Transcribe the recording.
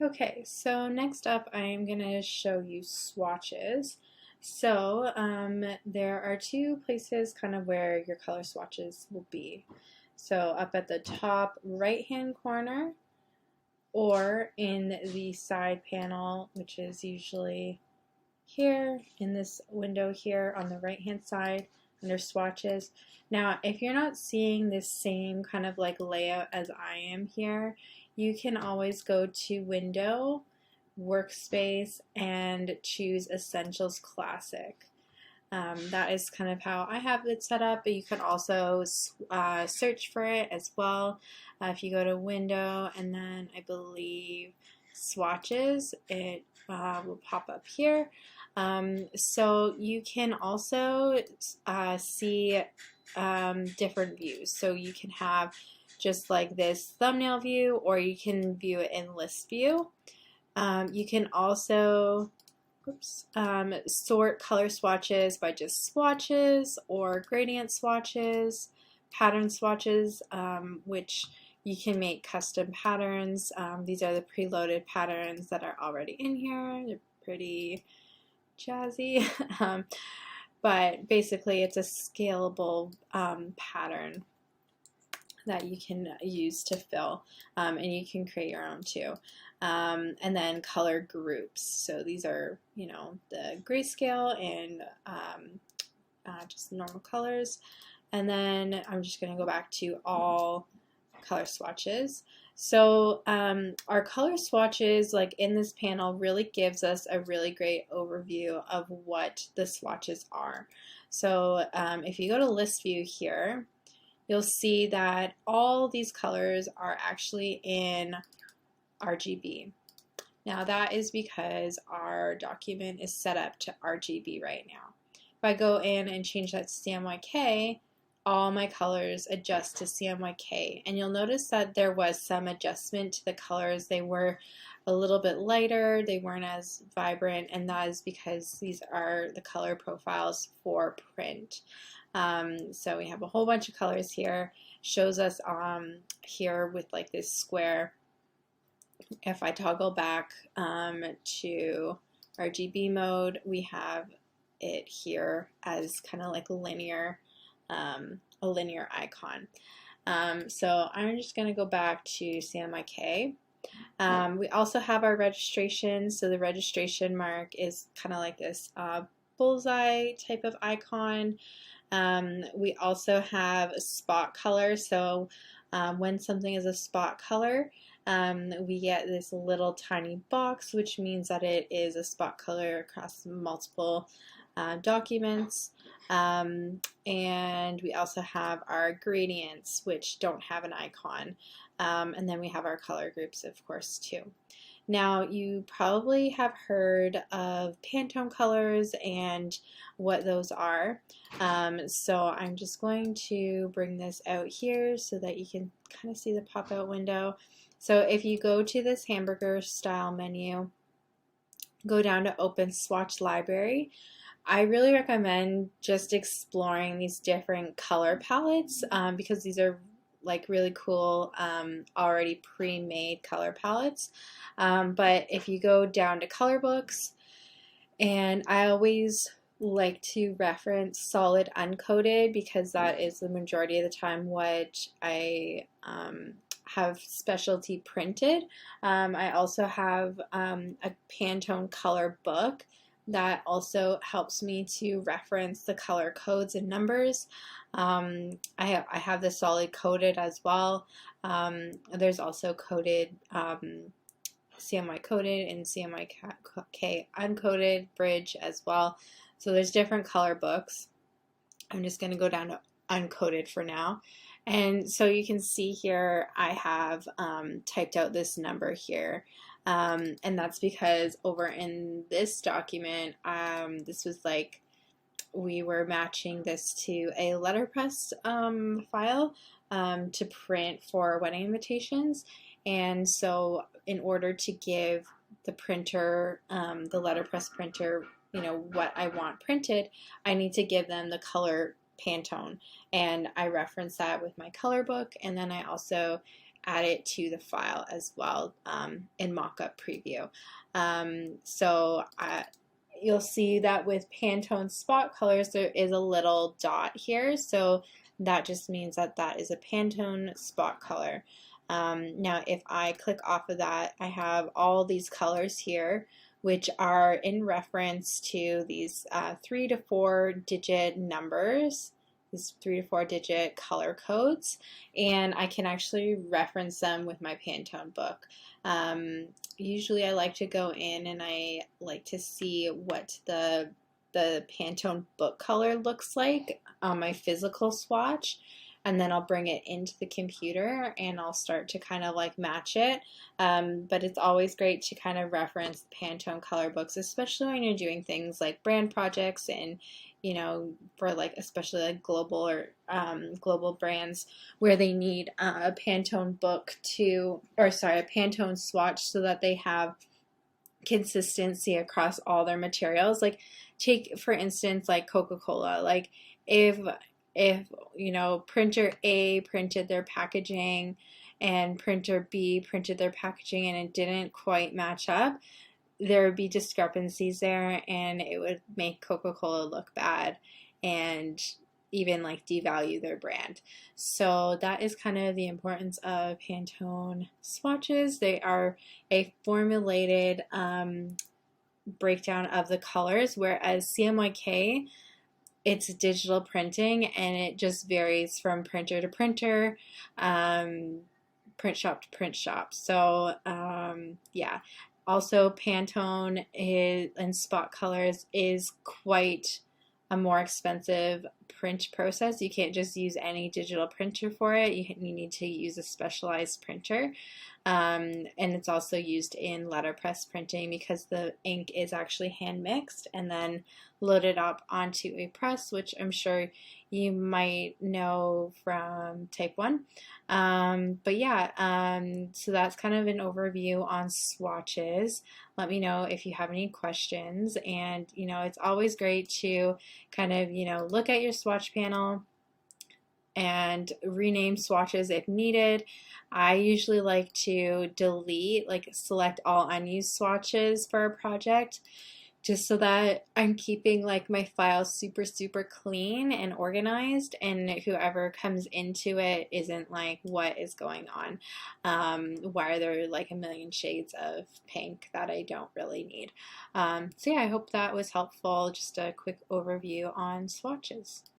Okay, so next up I'm going to show you swatches. So there are two places kind of where your color swatches will be. So up at the top right hand corner or in the side panel, which is usually here in this window here on the right hand side under swatches. Now if you're not seeing this same kind of like layout as I am here, you can always go to window, workspace, and choose Essentials Classic. That is kind of how I have it set up, but you can also search for it as well. If you go to window and then I believe swatches, it will pop up here. So you can also see different views. So you can have just like this thumbnail view, or you can view it in list view. You can also sort color swatches by just swatches or gradient swatches, pattern swatches, which you can make custom patterns. These are the preloaded patterns that are already in here. They're pretty jazzy, but basically it's a scalable pattern that you can use to fill, and you can create your own too. And then color groups. So these are, you know, the grayscale and just normal colors. And then I'm just going to go back to all color swatches. So our color swatches, like in this panel, really gives us a really great overview of what the swatches are. So if you go to list view here, you'll see that all these colors are actually in RGB. Now that is because our document is set up to RGB right now. If I go in and change that to CMYK, all my colors adjust to CMYK, and you'll notice that there was some adjustment to the colors. They were a little bit lighter, they weren't as vibrant, and that is because these are the color profiles for print. So we have a whole bunch of colors here. Shows us here with like this square. If I toggle back to RGB mode, we have it here as kind of like linear, a linear icon. So I'm just going to go back to CMYK. We also have our registration. So the registration mark is kind of like this bullseye type of icon. We also have a spot color. So when something is a spot color, we get this little tiny box, which means that it is a spot color across multiple documents. And we also have our gradients, which don't have an icon. And then we have our color groups, of course, too. Now, you probably have heard of Pantone colors and what those are. So I'm just going to bring this out here so that you can kind of see the pop-out window. So if you go to this hamburger style menu, go down to Open Swatch Library. I really recommend just exploring these different color palettes because these are like really cool already pre-made color palettes. But if you go down to color books, and I always like to reference solid uncoated because that is the majority of the time what I have specialty printed. I also have a Pantone color book that also helps me to reference the color codes and numbers. I have the solid coated as well. There's also coated, CMY coated and CMYK uncoated bridge as well. So there's different color books. I'm just going to go down to uncoated for now. And so you can see here I have typed out this number here. And that's because over in this document, this was like we were matching this to a letterpress file to print for wedding invitations. And so in order to give the printer, the letterpress printer, you know, what I want printed, I need to give them the color Pantone. And I reference that with my color book, and then I also add it to the file as well in mockup preview. So you'll see that with Pantone spot colors, there is a little dot here. So that just means that that is a Pantone spot color. Now, if I click off of that, I have all these colors here, which are in reference to these 3 to 4 digit numbers, these 3 to 4 digit color codes, and I can actually reference them with my Pantone book. Usually I like to go in and I like to see what the Pantone book color looks like on my physical swatch, and then I'll bring it into the computer and I'll start to kind of like match it. But it's always great to kind of reference Pantone color books, especially when you're doing things like brand projects and, you know, for like especially like global or global brands where they need a Pantone book to, or sorry, a Pantone swatch so that they have consistency across all their materials. Like take for instance like Coca-Cola. Like if you know, printer A printed their packaging and printer B printed their packaging and it didn't quite match up, there would be discrepancies there and it would make Coca-Cola look bad and even like devalue their brand. So that is kind of the importance of Pantone swatches. They are a formulated breakdown of the colors, whereas CMYK, it's digital printing and it just varies from printer to printer, print shop to print shop. So yeah. Also, Pantone and spot colors is quite a more expensive print process. You can't just use any digital printer for it. You need to use a specialized printer. And it's also used in letterpress printing because the ink is actually hand mixed and then loaded up onto a press, which I'm sure you might know from Type 1. But yeah, so that's kind of an overview on swatches. Let me know if you have any questions. And, you know, it's always great to kind of, you know, look at your swatch panel and rename swatches if needed. I usually like to delete, like select all unused swatches for a project, just so that I'm keeping like my file super clean and organized, and whoever comes into it isn't like, what is going on? Why are there like a million shades of pink that I don't really need? So yeah, I hope that was helpful. Just a quick overview on swatches.